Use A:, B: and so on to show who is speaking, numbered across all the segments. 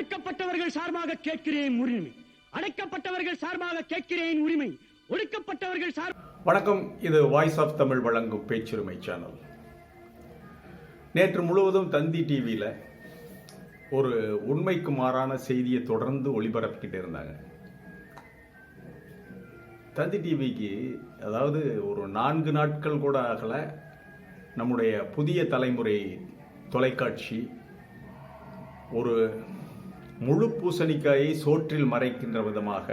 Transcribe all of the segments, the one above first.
A: ஒடுக்கப்பட்டவர்கள் சார்பாக கேட்கிறேன் உரிமை, அடைக்கப்பட்டவர்கள் சார்பாக கேட்கிறேன் உரிமை, ஒடுக்கப்பட்டவர்கள்
B: வணக்கம். இது வாய்ஸ் ஆஃப் தமிழ் வழங்கும் பேச்சுரிமை சேனல். நேற்று முழுவதும் தந்தி டிவியில் ஒரு உண்மைக்கு மாறான செய்தியை தொடர்ந்து ஒளிபரப்பிக்கிட்டு இருந்தாங்க. தந்தி டிவிக்கு அதாவது ஒரு 4 நாட்கள் கூட ஆகலை, நம்முடைய புதிய தலைமுறை தொலைக்காட்சி ஒரு முழு பூசணிக்காயை சோற்றில் மறைக்கின்ற விதமாக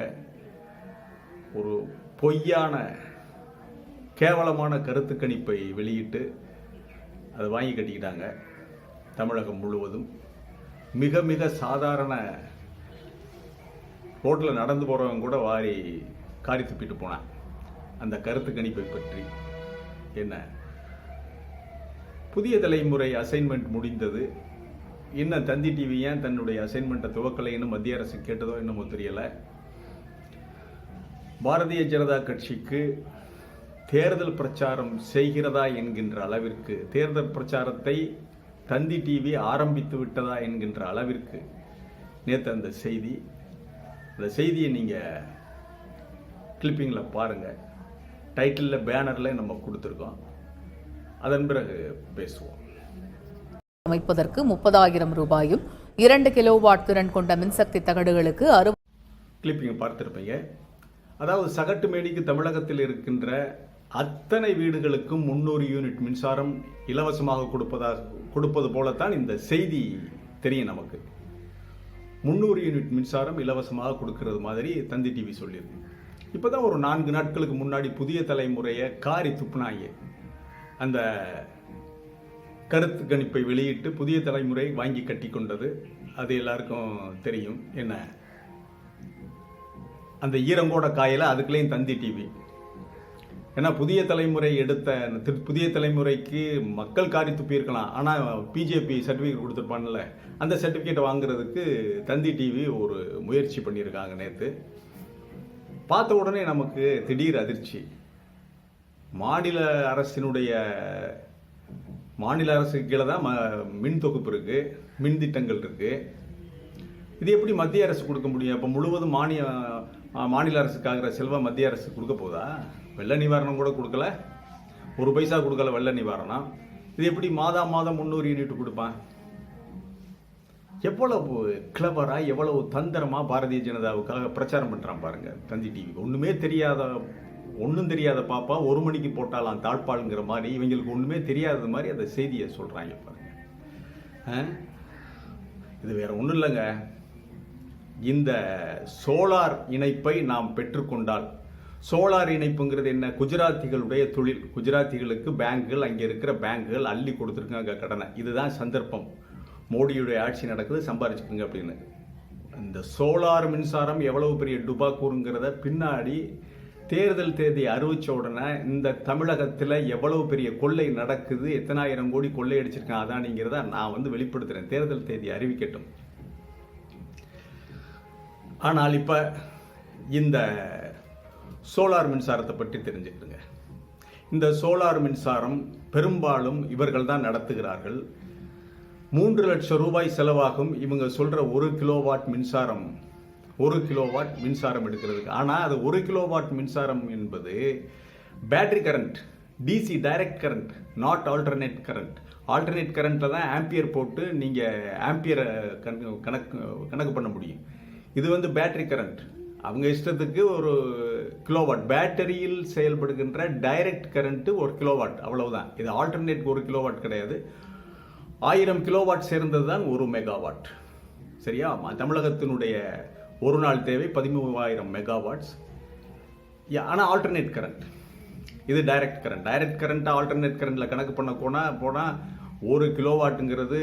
B: ஒரு பொய்யான கேவலமான கருத்து கணிப்பை வெளியிட்டு அதை வாங்கி கட்டிக்கிட்டாங்க. தமிழகம் முழுவதும் மிக மிக சாதாரண ரோட்டில் நடந்து போகிறவங்க கூட வாரி காரி துப்பிட்டு போனான். அந்த கருத்து கணிப்பை பற்றி என்ன, புதிய தலைமுறை அசைன்மெண்ட் முடிந்தது, இன்னும் தந்தி டிவி ஏன் தன்னுடைய அசைன்மெண்ட்டை துவக்கலை, இன்னும் மத்திய அரசு கேட்டதோ என்னமோ தெரியலை. பாரதிய ஜனதா கட்சிக்கு தேர்தல் பிரச்சாரம் செய்கிறதா என்கின்ற அளவிற்கு, தேர்தல் பிரச்சாரத்தை தந்தி டிவி ஆரம்பித்து விட்டதா என்கின்ற அளவிற்கு நேற்று அந்த செய்தியை நீங்கள் கிளிப்பிங்கில் பாருங்கள். டைட்டிலில் பேனரில் நம்ம கொடுத்துருக்கோம். அதன் பிறகு பேசுவோம்.
C: அமைப்பதற்கு 30,000 ரூபாயும் 2 கிலோவாட் திறன் கொண்ட மின்சக்தி தகடுகளுக்கு
B: கிளிப்பிங் பார்த்திருப்பீங்க. அதாவது சகட்டு மேடிக்கு தமிழகத்தில் இருக்கின்ற அத்தனை வீடுகளுக்கும் 300 யூனிட் மின்சாரம் இலவசமாக கொடுப்பது போலத்தான் இந்த செய்தி தெரியும் நமக்கு. 300 யூனிட் மின்சாரம் இலவசமாக கொடுக்கிறது மாதிரி தந்தி டிவி சொல்லியிருக்கு. இப்போதான் ஒரு 4 நாட்களுக்கு முன்னாடி புதிய தலைமுறையை காரி துப்புனாங்க. அந்த கருத்து கணிப்பை வெளியிட்டு புதிய தலைமுறை வாங்கி கட்டி கொண்டது அது எல்லாருக்கும் தெரியும். என்ன, அந்த ஈரங்கோட காயில அதுக்குள்ளேயும் தந்தி டிவி. ஏன்னா புதிய தலைமுறை எடுத்த புதிய தலைமுறைக்கு மக்கள் காரி துப்பி இருக்கலாம், ஆனால் பிஜேபி சர்டிஃபிகேட் கொடுத்துருப்பான்ல, அந்த சர்டிஃபிகேட்டை வாங்குறதுக்கு தந்தி டிவி ஒரு முயற்சி பண்ணியிருக்காங்க. நேற்று பார்த்த உடனே நமக்கு திடீர் அதிர்ச்சி. மாநில அரசுக்கு கீழே தான் மின் தொகுப்பு இருக்குது, மின் திட்டங்கள் இருக்குது. இது எப்படி மத்திய அரசு கொடுக்க முடியும்? அப்போ முழுவதும் மாநில அரசுக்காகிற செல்வம் மத்திய அரசு கொடுக்க போதா? வெள்ள நிவாரணம் கூட கொடுக்கல, 1 பைசா கொடுக்கல வெள்ள நிவாரணம். இது எப்படி மாதம் 300 யூனிட் கொடுப்பான்? எவ்வளவு கிளவரா, எவ்வளவு தந்திரமா பாரதிய ஜனதாவுக்காக பிரச்சாரம் பண்றான் பாருங்க தந்தி டிவி. ஒன்றும் தெரியாத பாப்பா 1 மணிக்கு போட்டாலாம் தாழ்பாளுங்கிற மாதிரி இவங்களுக்கு ஒன்றுமே தெரியாத மாதிரி அந்த செய்தியை சொல்கிறாங்க பாருங்க. இது வேற ஒன்றும் இல்லைங்க. இந்த சோலார் இணைப்பை நாம் பெற்றுக்கொண்டால், சோலார் இணைப்புங்கிறது என்ன? குஜராத்திகளுடைய தொழில். குஜராத்திகளுக்கு பேங்குகள், அங்கே இருக்கிற பேங்குகள் அள்ளி கொடுத்துருக்காங்க கடனை. இதுதான் சந்தர்ப்பம். மோடியுடைய ஆட்சி நடக்குது, சம்பாரிச்சுக்குங்க அப்படின்னு. இந்த சோலார் மின்சாரம் எவ்வளவு பெரிய டுபாக்கூருங்கிறத பின்னாடி தேர்தல் தேதி அறிவிச்ச உடனே இந்த தமிழகத்தில் எவ்வளவு பெரிய கொள்ளை நடக்குது, எத்தனை ஆயிரம் கோடி கொள்ளை அடிச்சிருக்கேன் அதானிங்கிறத நான் வெளிப்படுத்துறேன். தேர்தல் தேதி அறிவிக்கட்டும். ஆனால் இப்ப இந்த சோலார் மின்சாரத்தை பற்றி தெரிஞ்சுக்கிடுங்க. இந்த சோலார் மின்சாரம் பெரும்பாலும் இவர்கள் தான் நடத்துகிறார்கள். 3 லட்சம் ரூபாய் செலவாகும் இவங்க சொல்ற 1 கிலோவாட் மின்சாரம் எடுக்கிறதுக்கு. ஆனால் அது 1 கிலோவாட் மின்சாரம் என்பது battery current, DC direct current, not alternate current. Alternate கரண்ட்டில் தான் ஆம்பியர் போட்டு நீங்கள் ஆம்பியரை கணக்கு பண்ண முடியும். இது பேட்டரி கரண்ட். அவங்க இஷ்டத்துக்கு 1 கிலோவாட் பேட்டரியில் செயல்படுகின்ற டைரக்ட் கரண்ட்டு 1 கிலோவாட், அவ்வளவுதான். இது ஆல்டர்னேட் 1 கிலோவாட் கிடையாது. 1000 கிலோவாட் சேர்ந்தது தான் 1 மெகாவாட். சரியா? தமிழகத்தினுடைய ஒரு நாள் தேவை 13,000 மெகாவாட்ஸ். ஆனால் ஆல்டர்னேட் கரண்ட், இது direct current. Direct current alternate கரண்ட்டில் கணக்கு பண்ண போனால் 1 கிலோவாட்டுங்கிறது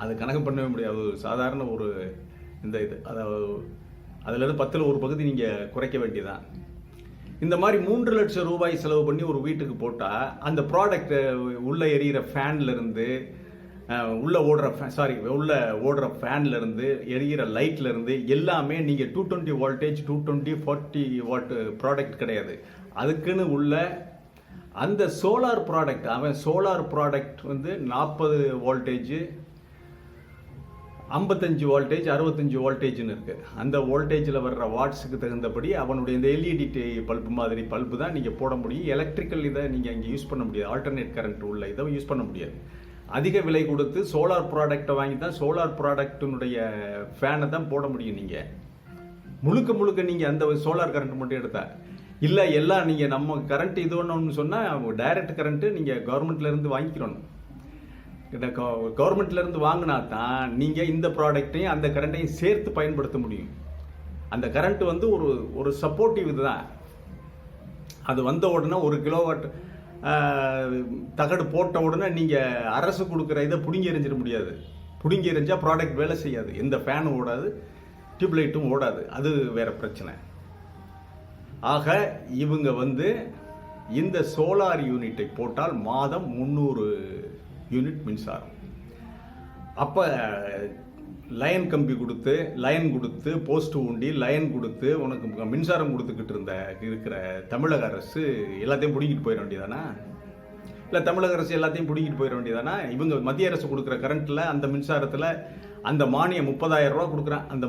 B: அது கணக்கு பண்ணவே முடியாது. சாதாரண ஒரு இது அதில் 10ல் 1 பகுதி நீங்கள் குறைக்க வேண்டியதான். இந்த மாதிரி 3 லட்சம் ரூபாய் செலவு பண்ணி ஒரு வீட்டுக்கு போட்டால் அந்த ப்ராடக்ட் உள்ள எரியிற ஃபேன்லேருந்து, உள்ள ஓடுற ஃபேன்ல இருந்து, எரியிற லைட்ல இருந்து எல்லாமே நீங்க 220 வோல்டேஜ் 220-40 வாட் ப்ராடக்ட் கிடையாது. அதுக்குன்னு உள்ள அந்த சோலார் ப்ராடக்ட், அவன் சோலார் ப்ராடக்ட் 40 வோல்டேஜ் 55 வோல்டேஜ் 65 வோல்டேஜ்னு இருக்குது. அந்த வோல்டேஜில் வர்ற வாட்ஸுக்கு தகுந்தபடி அவனுடைய இந்த எல்இடி பல்பு மாதிரி பல்பு தான் நீங்கள் போட முடியும். எலக்ட்ரிக்கல் இதை நீங்கள் இங்கே யூஸ் பண்ண முடியாது. ஆல்டர்னேட் கரண்ட் உள்ள இதை யூஸ் பண்ண முடியாது. அதிக விலை கொடுத்து சோலார் ப்ராடக்டை வாங்கி தான் சோலார் ப்ராடக்டினுடைய ஃபேனை தான் போட முடியும். நீங்கள் முழுக்க நீங்கள் அந்த சோலார் கரண்ட் மட்டும் எடுத்தா இல்லை, எல்லாம் நீங்கள் நம்ம கரண்ட் இது ஒன்று சொன்னால் டைரக்ட் கரண்ட்டு நீங்கள் கவர்மெண்ட்லேருந்து வாங்கிக்கிறோம். கவர்மெண்ட்லேருந்து வாங்கினா தான் நீங்கள் இந்த ப்ராடக்டையும் அந்த கரண்ட்டையும் சேர்த்து பயன்படுத்த முடியும். அந்த கரண்ட் வந்து ஒரு சப்போர்ட்டிவ் இதுதான். அது வந்த உடனே 1 கிலோவாட் தகடு போட்ட உடனே நீங்கள் அரசு கொடுக்குற இதை பிடுங்கி எறிஞ்சிட முடியாது. பிடுங்கி எறிஞ்சால் ப்ராடக்ட் வேலை செய்யாது. எந்த ஃபேனும் ஓடாது, டியூப்லைட்டும் ஓடாது. அது வேற பிரச்சனை. ஆக இவங்க வந்து இந்த சோலார் யூனிட்டை போட்டால் மாதம் 300 யூனிட் மின்சாரம். அப்போ லைன் கம்பி கொடுத்து லைன் கொடுத்து போஸ்ட் ஊண்டி லைன் கொடுத்து உனக்கு மின்சாரம் கொடுத்துக்கிட்டு இருக்கிற தமிழக அரசு எல்லாத்தையும் பிடிக்கிட்டு போயிட வேண்டியதானா? இல்லை தமிழக அரசு எல்லாத்தையும் பிடிக்கிட்டு போயிட வேண்டியதானா? இவங்க மத்திய அரசு கொடுக்குற கரண்ட்டில் அந்த மின்சாரத்தில் அந்த மானியம் 30,000 ரூபா கொடுக்குறான். அந்த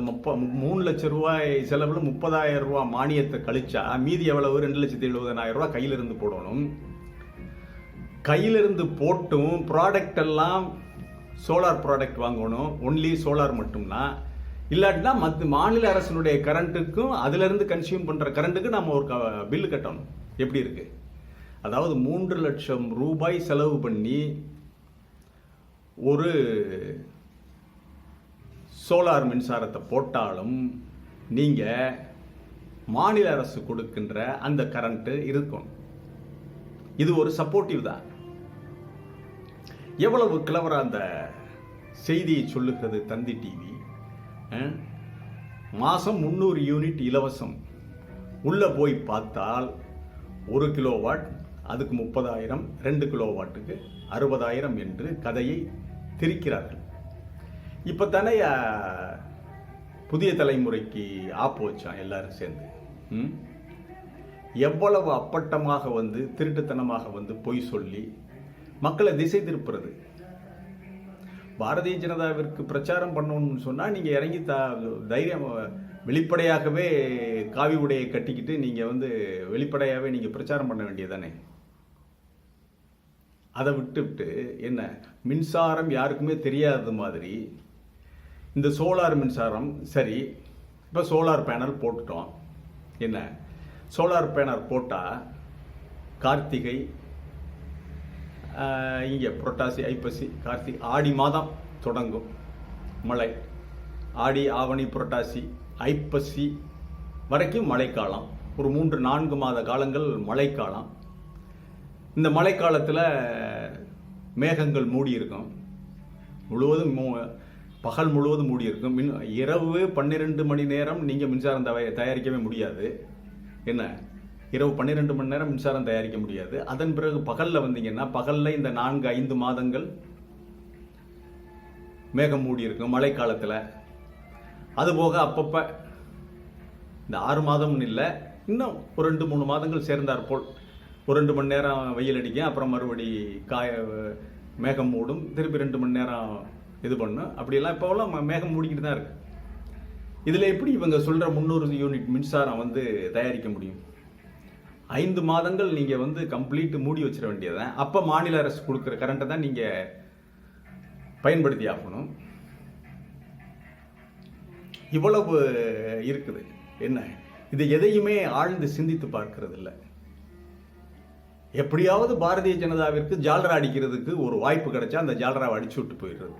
B: 3 லட்சம் ரூபாய் செலவில் 30,000 ரூபா மானியத்தை கழிச்சா மீதி எவ்வளவு? 2,70,000 ரூபா கையிலிருந்து போடணும். கையிலிருந்து போட்டும் ப்ராடக்ட் எல்லாம் சோலார் ப்ராடக்ட் வாங்கணும். ஒன்லி சோலார் மட்டும்னா, இல்லாட்டினா மாநில அரசினுடைய கரண்ட்டுக்கும் அதிலிருந்து கன்சியூம் பண்ணுற கரண்ட்டுக்கு நம்ம ஒரு பில்லு கட்டணும். எப்படி இருக்கு? அதாவது 3 லட்சம் ரூபாய் செலவு பண்ணி ஒரு சோலார் மின்சாரத்தை போட்டாலும் நீங்கள் மாநில அரசு கொடுக்கின்ற அந்த கரண்ட்டு இருக்கும். இது ஒரு சப்போர்ட்டிவ் தான். எவ்வளவு கிளவரா அந்த செய்தியை சொல்லுகிறது தந்தி டிவி. மாதம் 300 யூனிட் இலவசம். உள்ளே போய் பார்த்தால் 1 கிலோவாட் அதுக்கு 30,000, 2 கிலோவாட்டுக்கு 60,000 என்று கதையை திரிக்கிறார்கள். இப்போ தானே புதிய தலைமுறைக்கு ஆப்பு வச்சான் எல்லாரும் சேர்ந்து. எவ்வளவு அப்பட்டமாக வந்து திருட்டுத்தனமாக வந்து பொய் சொல்லி மக்களை திசை திருப்புறது. பாரதிய ஜனதாவிற்கு பிரச்சாரம் பண்ணணும்னு சொன்னால் நீங்கள் இறங்கி தைரியம் வெளிப்படையாகவே காவி உடையை கட்டிக்கிட்டு நீங்கள் வந்து வெளிப்படையாகவே நீங்கள் பிரச்சாரம் பண்ண வேண்டியதானே. அதை விட்டு என்ன மின்சாரம் யாருக்குமே தெரியாதது மாதிரி இந்த சோலார் மின்சாரம். சரி, இப்போ சோலார் பேனல் போட்டுட்டோம். என்ன சோலார் பேனல் போட்டால் கார்த்திகை, இங்கே புரட்டாசி, ஐப்பசி, கார்த்திகை, ஆடி மாதம் தொடங்கும் மழை. ஆடி, ஆவணி, புரட்டாசி, ஐப்பசி வரைக்கும் மழைக்காலம். ஒரு 3-4 மாத காலங்கள் மழைக்காலம். இந்த மழைக்காலத்தில் மேகங்கள் மூடி இருக்கும். முழுவதும் பகல் முழுவதும் மூடி இருக்கும். இரவு 12 மணி நேரம் நீங்கள் மின்சாரம் தயாரிக்கவே முடியாது. என்ன இரவு 12 மணி நேரம் மின்சாரம் தயாரிக்க முடியாது. அதன் பிறகு பகலில் வந்தீங்கன்னா பகலில் இந்த 4-5 மாதங்கள் மேகம் மூடி இருக்கும் மழைக்காலத்தில். அதுபோக அப்பப்போ இந்த 6 மாதம்னு இல்லை, இன்னும் ஒரு 2-3 மாதங்கள் சேர்ந்தார் போல் ஒரு 2 மணி நேரம் வெயில் அடிக்கும். அப்புறம் மறுபடி மேகம் மூடும், திருப்பி 2 மணி நேரம் இது பண்ணும். அப்படியெல்லாம் இப்போலாம் மேகம் மூடிக்கிட்டு தான் இருக்கு. இதில் எப்படி இவங்க சொல்கிற 300 யூனிட் மின்சாரம் வந்து தயாரிக்க முடியும்? 5 மாதங்கள் நீங்கள் வந்து கம்ப்ளீட் மூடி வச்சிட வேண்டியதுதான். அப்போ மாநில அரசு கொடுக்குற கரண்ட்டை தான் நீங்கள் பயன்படுத்தி ஆகணும். இவ்வளவு இருக்குது. என்ன இது எதையுமே ஆழ்ந்து சிந்தித்து பார்க்கறது இல்லை. எப்படியாவது பாரதிய ஜனதாவிற்கு ஜால்ரா அடிக்கிறதுக்கு ஒரு வாய்ப்பு கிடைச்சா அந்த ஜால்ராவை அடிச்சு விட்டு போயிடுறது.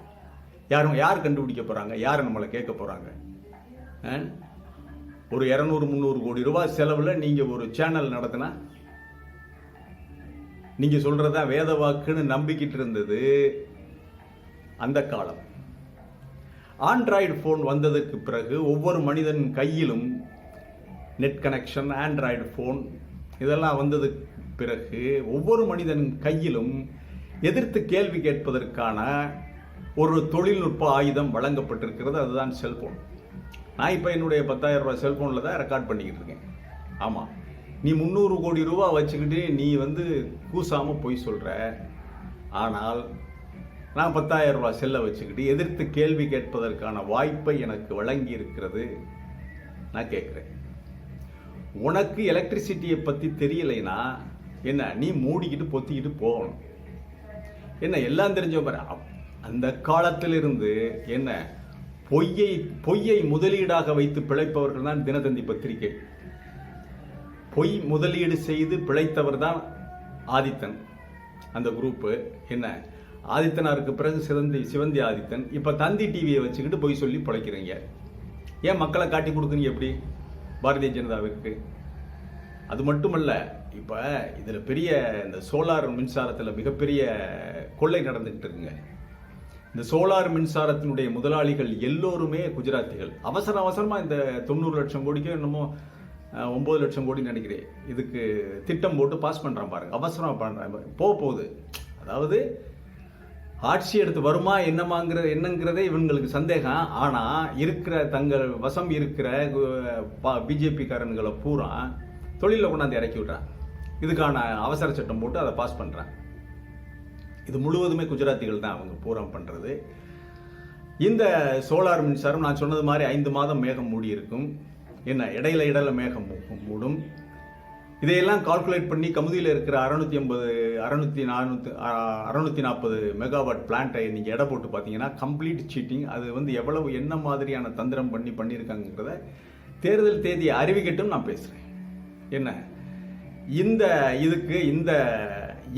B: யார் கண்டுபிடிக்க போகிறாங்க? யார் நம்மளை கேட்க போகிறாங்க? ஒரு 200-300 கோடி ரூபாய் செலவில் நீங்கள் ஒரு சேனல் நடத்தினா நீங்கள் சொல்கிறதா வேத வாக்குன்னு நம்பிக்கிட்டு இருந்தது அந்த காலம். ஆண்ட்ராய்டு ஃபோன் வந்ததுக்கு பிறகு ஒவ்வொரு மனிதன் கையிலும் நெட் கனெக்ஷன், ஆண்ட்ராய்டு ஃபோன் இதெல்லாம் வந்ததுக்கு பிறகு ஒவ்வொரு மனிதன் கையிலும் எதிர்த்து கேள்வி கேட்பதற்கான ஒரு தொழில்நுட்ப ஆயுதம் வழங்கப்பட்டிருக்கிறது. அதுதான் செல்போன். நான் இப்போ என்னுடைய 10,000 ரூபாய் செல்ஃபோனில் தான் ரெக்கார்ட் பண்ணிக்கிட்டு இருக்கேன். ஆமாம், நீ 300 கோடி ரூபா வச்சுக்கிட்டு நீ வந்து கூசாமல் போய் சொல்கிற. ஆனால் நான் 10,000 ரூபாய் செல்லை வச்சுக்கிட்டு எதிர்த்து கேள்வி கேட்பதற்கான வாய்ப்பை எனக்கு வழங்கி இருக்கிறது. நான் கேட்குறேன், உனக்கு எலக்ட்ரிசிட்டியை பற்றி தெரியலைன்னா என்ன, நீ மூடிக்கிட்டு பொத்திக்கிட்டு போகணும். என்ன எல்லாம் தெரிஞ்ச பாரு. அந்த காலத்திலிருந்து என்ன பொய்யை முதலீடாக வைத்து பிழைப்பவர்கள் தான் தினத்தந்தி பத்திரிகை. பொய் முதலீடு செய்து பிழைத்தவர் தான் ஆதித்தன். அந்த குரூப்பு என்ன, ஆதித்தனாருக்கு பிறகு சிவந்தி ஆதித்தன். இப்போ தந்தி டிவியை வச்சுக்கிட்டு பொய் சொல்லி பிழைக்கிறீங்க. ஏன் மக்களை காட்டி கொடுக்குறீங்க எப்படி பாரதிய ஜனதாவிற்கு? அது மட்டுமல்ல, இப்போ இதில் பெரிய இந்த சோலார் மின்சாரத்தில் மிகப்பெரிய கொள்ளை நடந்துக்கிட்டு இருக்குங்க. இந்த சோலார் மின்சாரத்தினுடைய முதலாளிகள் எல்லோருமே குஜராத்திகள். அவசரமாக இந்த 90 லட்சம் கோடிக்கு என்னமோ 9 லட்சம் கோடி நினைக்கிறேன், இதுக்கு திட்டம் போட்டு பாஸ் பண்ணுறான் பாருங்க. அவசரமாக பண்ணுறாங்க, போகுது. அதாவது ஆட்சி எடுத்து வருமா என்னங்கிறதே இவங்களுக்கு சந்தேகம். ஆனால் இருக்கிற தங்கள் வசம் இருக்கிற பிஜேபி காரன்களை பூரா தொழிலில் கொண்டாந்து இறக்கி விட்றான். இதுக்கான அவசர சட்டம் போட்டு அதை பாஸ் பண்ணுறான். இது முழுவதுமே குஜராத்திகள் தான் அவங்க பூரா பண்ணுறது. இந்த சோலார் மின்சாரம் நான் சொன்னது மாதிரி 5 மாதம் மேகம் மூடி இருக்கும். என்ன இடையில மேகம் மூடும். இதையெல்லாம் கால்குலேட் பண்ணி கமுதியில் இருக்கிற 640 மெகாவாட் பிளான்ட்டை நீங்கள் எடை போட்டு பார்த்தீங்கன்னா கம்ப்ளீட் சீட்டிங். அது எவ்வளவு என்ன மாதிரியான தந்திரம் பண்ணியிருக்காங்கிறத தேர்தல் தேதியை அறிவிக்கட்டும் நான் பேசுகிறேன். என்ன இதுக்கு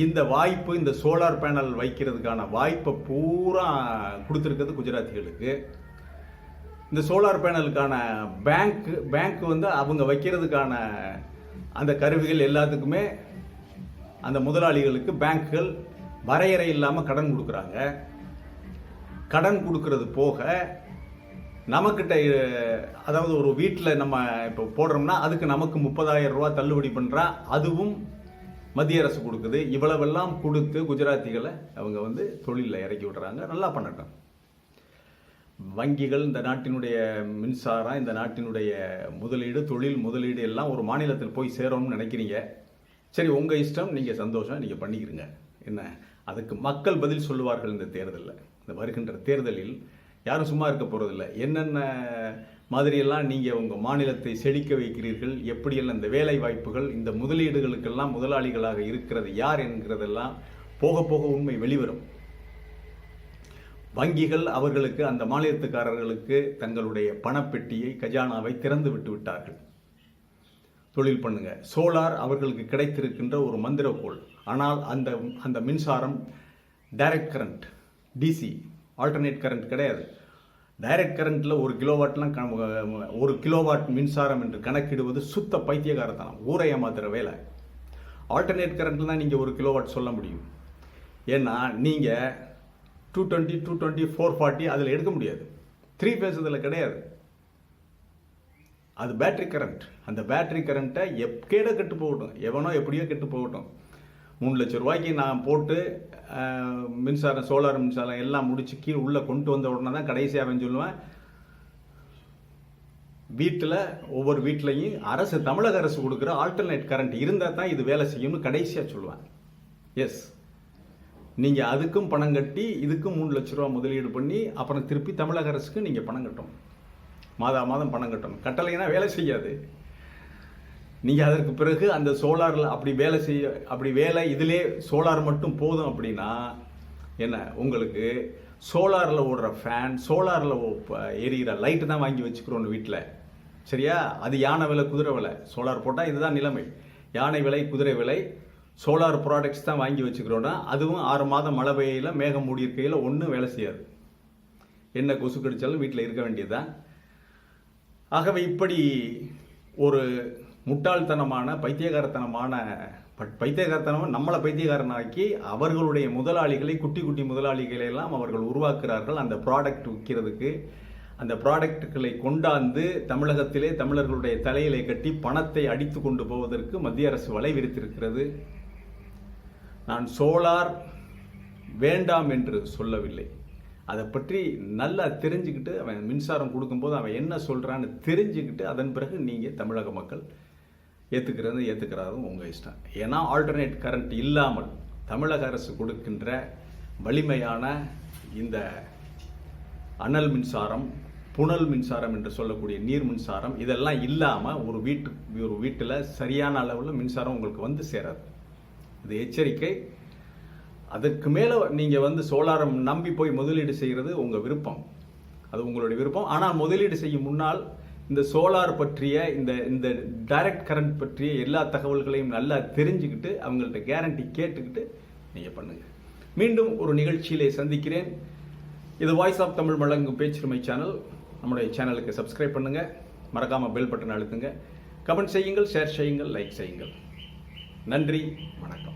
B: இந்த வாய்ப்பு, இந்த சோலார் பேனல் வைக்கிறதுக்கான வாய்ப்பை பூரா கொடுத்துருக்கிறது குஜராத்திகளுக்கு. இந்த சோலார் பேனலுக்கான பேங்க் அவங்க வைக்கிறதுக்கான அந்த கருவிகள் எல்லாத்துக்குமே அந்த முதலாளிகளுக்கு பேங்க்குகள் வரையறை இல்லாமல் கடன் கொடுக்குறாங்க. கடன் கொடுக்கறது போக நமக்கிட்ட, அதாவது ஒரு வீட்டில் நம்ம இப்போ போடுறோம்னா அதுக்கு நமக்கு 30,000 ரூபா தள்ளுபடி பண்ணுறா, அதுவும் மத்திய அரசு கொடுக்குது. இவ்வளவெல்லாம் கொடுத்து குஜராத்திகளை அவங்க தொழிலில் இறக்கி விடுறாங்க. நல்லா பண்ணட்டும். வங்கிகள், இந்த நாட்டினுடைய மின்சாரம், இந்த நாட்டினுடைய முதலீடு, தொழில் முதலீடு எல்லாம் ஒரு மாநிலத்தில் போய் சேரணும்னு நினைக்கிறீங்க. சரி, உங்கள் இஷ்டம், நீங்கள் சந்தோஷம், நீங்கள் பண்ணிக்கிறீங்க. என்ன அதுக்கு மக்கள் பதில் சொல்லுவார்கள். இந்த தேர்தலில், இந்த வருகின்ற தேர்தலில் யாரும் சும்மா இருக்க போகிறதில்ல. என்னென்ன மாதிரியெல்லாம் நீங்கள் உங்கள் மாநிலத்தை செழிக்க வைக்கிறீர்கள், எப்படியெல்லாம் இந்த வேலை வாய்ப்புகள், இந்த முதலீடுகளுக்கெல்லாம் முதலாளிகளாக இருக்கிறது யார் என்கிறதெல்லாம் போக போக உண்மை வெளிவரும். வங்கிகள் அவர்களுக்கு, அந்த மாநிலத்துக்காரர்களுக்கு தங்களுடைய பணப்பெட்டியை, கஜானாவை திறந்து விட்டு விட்டார்கள். தொழில் பண்ணுங்க. சோலார் அவர்களுக்கு கிடைத்திருக்கின்ற ஒரு மந்திரக்கோள். ஆனால் அந்த மின்சாரம் direct current, DC, alternate current கிடையாது. டைரக்ட் கரண்ட்டில் 1 கிலோவாட்லாம் 1 கிலோவாட் மின்சாரம் என்று கணக்கிடுவது சுத்த பைத்தியகாரத்தனம், ஊரை ஏமாத்துற வேலை. ஆல்டர்னேட் கரண்ட்டில் தான் நீங்கள் 1 கிலோவாட் சொல்ல முடியும். ஏன்னா நீங்கள் 220, 220, 440 அதில் எடுக்க முடியாது. 3 ஃபேஸ் இதில் கிடையாது. அது பேட்டரி கரண்ட். அந்த பேட்டரி கரண்ட்டை எப்பேட கெட்டு போகட்டும், எவனோ எப்படியோ கெட்டு போகட்டும். 3 லட்சம் ரூபாய்க்கு நான் போட்டு மின்சாரம், சோலார் மின்சாரம் எல்லாம் முடிச்சு கீழே உள்ளே கொண்டு வந்த உடனே தான் கடைசியாக அவன் சொல்லுவேன், வீட்டில் ஒவ்வொரு வீட்லையும் அரசு, தமிழக அரசு கொடுக்குற ஆல்டர்னேட் கரண்ட் இருந்தால் தான் இது வேலை செய்யும்னு கடைசியாக சொல்லுவேன். எஸ், நீங்கள் அதுக்கும் பணம் கட்டி இதுக்கும் 3 லட்ச ரூபா முதலீடு பண்ணி அப்புறம் திருப்பி தமிழக அரசுக்கு நீங்கள் பணம் கட்டணும். மாதம் பணம் கட்டணும். கட்டலைன்னா வேலை செய்யாது. நீங்கள் அதற்கு பிறகு அந்த சோலாரில் அப்படி வேலை இதிலே சோலார் மட்டும் போதும் அப்படின்னா என்ன, உங்களுக்கு சோலாரில் ஓடுற ஃபேன், சோலாரில் எரியிற லைட்டு தான் வாங்கி வச்சுக்கிறோன்னு வீட்டில். சரியா? அது யானை விலை, குதிரை விலை. சோலார் போட்டால் இதுதான் நிலைமை. யானை விலை, குதிரை விலை. சோலார் ப்ராடக்ட்ஸ் தான் வாங்கி வச்சுக்கிறோன்னா அதுவும் 6 மாதம் மழை பெய்யல, மேகம் மூடி இருக்கையில் ஒன்றும் வேலை செய்யாது. என்ன கொசு கடிச்சாலும் வீட்டில் இருக்க வேண்டியதுதான். ஆகவே இப்படி ஒரு முட்டாள்தனமான, பைத்தியகாரத்தனமாக நம்மளை பைத்தியகாரனாக்கி அவர்களுடைய முதலாளிகளை, குட்டி முதலாளிகளை எல்லாம் அவர்கள் உருவாக்குறார்கள். அந்த ப்ராடக்ட் விற்கிறதுக்கு, அந்த ப்ராடக்டுகளை கொண்டாந்து தமிழகத்திலே தமிழர்களுடைய தலையிலே கட்டி பணத்தை அடித்து கொண்டு போவதற்கு மத்திய அரசு வலை விரித்திருக்கிறது. நான் சோலார் வேண்டாம் என்று சொல்லவில்லை. அதை பற்றி நல்லா தெரிஞ்சுக்கிட்டு, அவன் மின்சாரம் கொடுக்கும்போது அவன் என்ன சொல்கிறான்னு தெரிஞ்சுக்கிட்டு அதன் பிறகு நீங்கள் தமிழக மக்கள் ஏற்றுக்கிறாரும் உங்கள் இஷ்டம். ஏன்னா ஆல்டர்னேட் கரண்ட் இல்லாமல் தமிழக அரசு கொடுக்கின்ற வலிமையான இந்த அனல் மின்சாரம், புனல் மின்சாரம் என்று சொல்லக்கூடிய நீர் மின்சாரம் இதெல்லாம் இல்லாமல் ஒரு வீட்டில் சரியான அளவில் மின்சாரம் உங்களுக்கு வந்து சேராது. இது எச்சரிக்கை. அதற்கு மேலே நீங்கள் சோலாரை நம்பி போய் முதலீடு செய்கிறது உங்கள் விருப்பம், அது உங்களுடைய விருப்பம். ஆனால் முதலீடு செய்யும் முன்னால் இந்த சோலார் பற்றிய இந்த டைரக்ட் கரண்ட் பற்றிய எல்லா தகவல்களையும் நல்லா தெரிஞ்சுக்கிட்டு அவங்கள்ட்ட கேரண்டி கேட்டுக்கிட்டு நீங்கள் பண்ணுங்கள். மீண்டும் ஒரு நிகழ்ச்சியிலே சந்திக்கிறேன். இது வாய்ஸ் ஆஃப் தமிழ் வழங்கும் பேச்சுரிமை சேனல். நம்முடைய சேனலுக்கு சப்ஸ்கிரைப் பண்ணுங்கள், மறக்காமல் பெல் பட்டன் அழுத்துங்க, கமெண்ட் செய்யுங்கள், ஷேர் செய்யுங்கள், லைக் செய்யுங்கள். நன்றி, வணக்கம்.